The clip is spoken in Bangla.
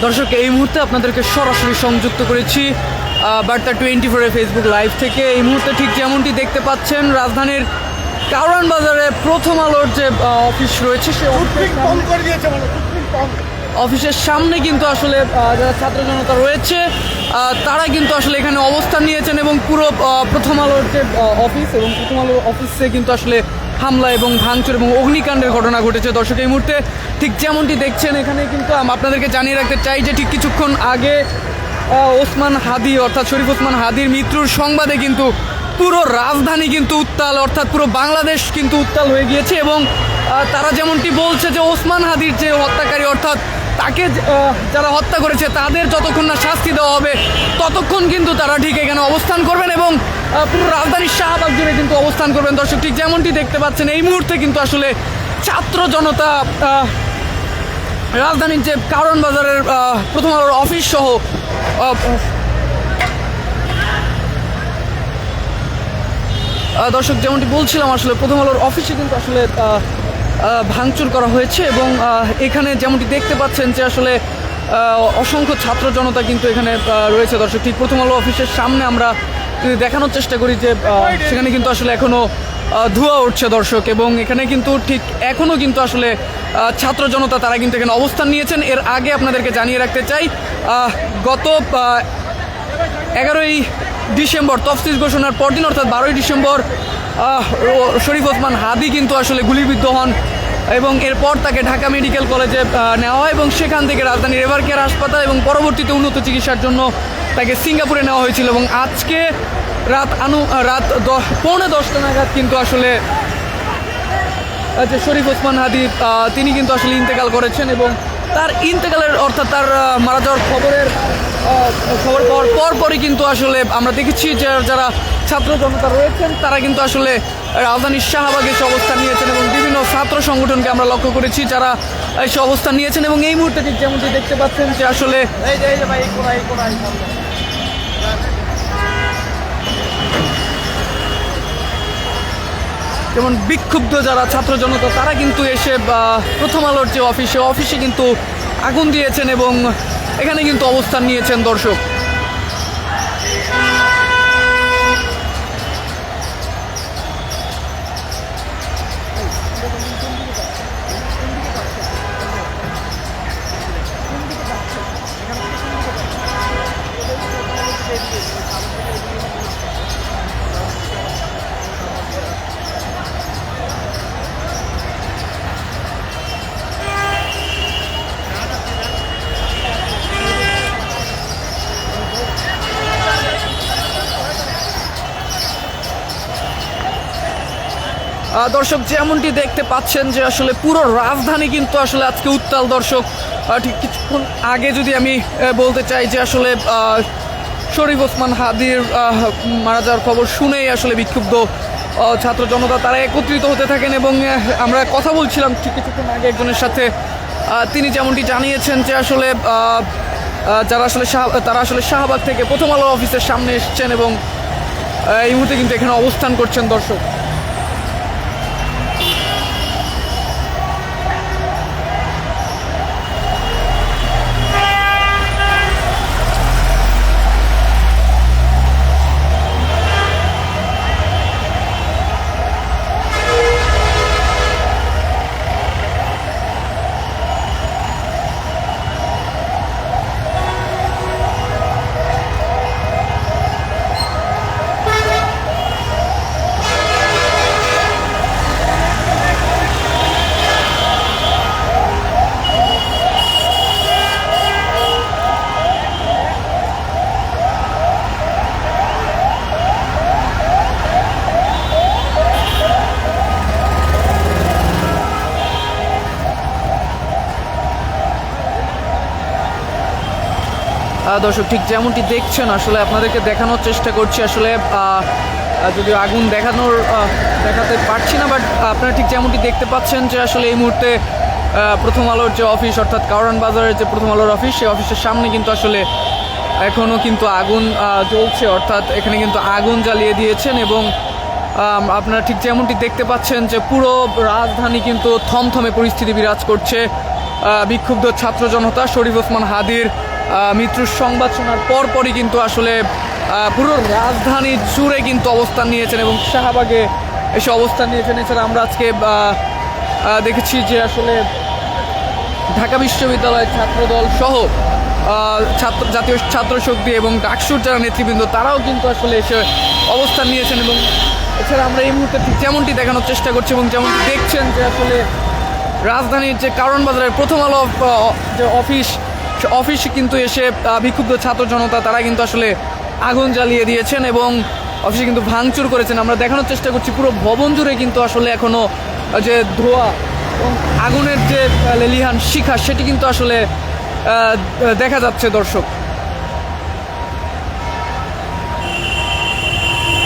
দর্শক, এই মুহূর্তে আপনাদেরকে সরাসরি সংযুক্ত করেছি বার্তা 24 ফেসবুক লাইভ থেকে। এই মুহূর্তে ঠিক যেমনটি দেখতে পাচ্ছেন, রাজধানীর কারওয়ান বাজারে প্রথম আলোর যে অফিস রয়েছে সে অফিসের সামনে কিন্তু আসলে যারা ছাত্র জনতা রয়েছে তারা কিন্তু আসলে এখানে অবস্থান নিয়েছেন এবং পুরো প্রথম আলোর যে অফিস এবং প্রথম আলোর অফিসে কিন্তু আসলে হামলা এবং ভাঙচুর এবং অগ্নিকাণ্ডের ঘটনা ঘটেছে। দর্শক, এই মুহূর্তে ঠিক যেমনটি দেখছেন এখানে কিন্তু আপনাদেরকে জানিয়ে রাখতে চাই যে ঠিক কিছুক্ষণ আগে ওসমান হাদি অর্থাৎ শরীফ ওসমান হাদির মৃত্যুর সংবাদে কিন্তু পুরো রাজধানী কিন্তু উত্তাল, অর্থাৎ পুরো বাংলাদেশ কিন্তু উত্তাল হয়ে গিয়েছে এবং তারা যেমনটি বলছে যে ওসমান হাদির যে হত্যাকারী অর্থাৎ তাকে যারা হত্যা করেছে তাদের যতক্ষণ না শাস্তি দেওয়া হবে ততক্ষণ কিন্তু তারা ঠিক এখানে অবস্থান করবেন এবং পুরো রাজধানীর শাহবাগ জুড়ে কিন্তু অবস্থান করবেন। দর্শক, ঠিক যেমনটি দেখতে পাচ্ছেন এই মুহূর্তে কিন্তু আসলে ছাত্র জনতা রাজধানীর যে কারওয়ান বাজারের প্রথম আলোর অফিস সহ দর্শক যেমনটি বলছিলাম আসলে প্রথম আলোর অফিসে কিন্তু আসলে ভাঙচুর করা হয়েছে এবং এখানে যেমনটি দেখতে পাচ্ছেন যে আসলে অসংখ্য ছাত্র জনতা কিন্তু এখানে রয়েছে। দর্শক, ঠিক প্রথম আলো অফিসের সামনে আমরা দেখানোর চেষ্টা করি যে সেখানে কিন্তু আসলে এখনও ধোঁয়া উঠছে দর্শক, এবং এখানে কিন্তু ঠিক এখনও কিন্তু আসলে ছাত্র জনতা তারা কিন্তু এখানে অবস্থান নিয়েছেন। এর আগে আপনাদেরকে জানিয়ে রাখতে চাই গত 11ই ডিসেম্বর তফসিল ঘোষণার পরদিন অর্থাৎ 12ই ডিসেম্বর শরীফ ওসমান হাদি কিন্তু আসলে গুলিবিদ্ধ হন এবং এরপর তাকে ঢাকা মেডিকেল কলেজে নেওয়া হয় এবং সেখান থেকে রাজধানীর এভার কেয়ার হাসপাতাল এবং পরবর্তীতে উন্নত চিকিৎসার জন্য তাকে সিঙ্গাপুরে নেওয়া হয়েছিল এবং আজকে রাত 9:45 নাগাদ কিন্তু আসলে যে শরীফ ওসমান হাদি তিনি কিন্তু আসলে ইন্তেকাল করেছেন এবং তার ইন্তেকালের অর্থাৎ তার মারা যাওয়ার খবর পাওয়ার পরপরই কিন্তু আসলে আমরা দেখেছি যে যারা ছাত্র জনতা রয়েছেন তারা কিন্তু আসলে রাজধানীর শাহবাগে এসে অবস্থান নিয়েছেন এবং বিভিন্ন ছাত্র সংগঠনকে আমরা লক্ষ্য করেছি যারা এসে অবস্থান নিয়েছেন এবং এই মুহূর্তে ঠিক যেমনটি দেখতে পাচ্ছেন যে আসলে যেমন বিক্ষুব্ধ যারা ছাত্র জনতা তারা কিন্তু এসে প্রথম আলোর যে অফিসে কিন্তু আগুন দিয়েছেন এবং এখানে কিন্তু অবস্থান নিয়েছেন। দর্শক, দর্শক যেমনটি দেখতে পাচ্ছেন যে আসলে পুরো রাজধানী কিন্তু আসলে আজকে উত্তাল। দর্শক, ঠিক কিছুক্ষণ আগে যদি আমি বলতে চাই যে আসলে শরীফ ওসমান হাদির মারা যাওয়ার খবর শুনেই আসলে বিক্ষুব্ধ ছাত্র জনতা তারা একত্রিত হতে থাকেন এবং আমরা কথা বলছিলাম ঠিক কিছুক্ষণ আগে একজনের সাথে, তিনি যেমনটি জানিয়েছেন যে আসলে তারা আসলে শাহবাগ থেকে প্রথম আলো অফিসের সামনে এসেছেন এবং এই মুহূর্তে কিন্তু এখানে অবস্থান করছেন। দর্শক, দর্শক ঠিক যেমনটি দেখছেন আসলে আপনাদেরকে দেখানোর চেষ্টা করছি, আসলে যদিও আগুন দেখাতে পারছি না, বাট আপনারা ঠিক যেমনটি দেখতে পাচ্ছেন যে আসলে এই মুহূর্তে প্রথম আলোর যে অফিস অর্থাৎ কারওয়ান বাজারের যে প্রথম আলোর অফিস সেই অফিসের সামনে কিন্তু আসলে এখনও কিন্তু আগুন জ্বলছে, অর্থাৎ এখানে কিন্তু আগুন জ্বালিয়ে দিয়েছেন এবং আপনারা ঠিক যেমনটি দেখতে পাচ্ছেন যে পুরো রাজধানী কিন্তু থমথমে পরিস্থিতি বিরাজ করছে। বিক্ষুব্ধ ছাত্র জনতা শরীফ ওসমান হাদির মৃত্যুর সংবাদ শোনার পরপরই কিন্তু আসলে পুরো রাজধানী জুড়ে কিন্তু অবস্থান নিয়েছেন এবং শাহবাগে এসে অবস্থান নিয়েছেন। এছাড়া আমরা আজকে দেখেছি যে আসলে ঢাকা বিশ্ববিদ্যালয়ের ছাত্রদল সহ জাতীয় ছাত্র শক্তি এবং ডাকসুর যারা নেতৃবৃন্দ তারাও কিন্তু আসলে এসে অবস্থান নিয়েছেন। এবং এছাড়া আমরা এই মুহূর্তে ঠিক যেমনটি দেখানোর চেষ্টা করছি এবং যেমনটি দেখছেন যে আসলে রাজধানীর যে কারণ বাজারের প্রথম আলো যে অফিসে কিন্তু এসে বিক্ষুব্ধ ছাত্র জনতা তারা কিন্তু আসলে আগুন জ্বালিয়ে দিয়েছেন এবং অফিসে কিন্তু ভাঙচুর করেছেন। আমরা দেখানোর চেষ্টা করছি পুরো ভবন জুড়ে কিন্তু আসলে এখনও যে ধোঁয়া এবং আগুনের যে লেলিহান শিখা সেটি কিন্তু আসলে দেখা যাচ্ছে দর্শক।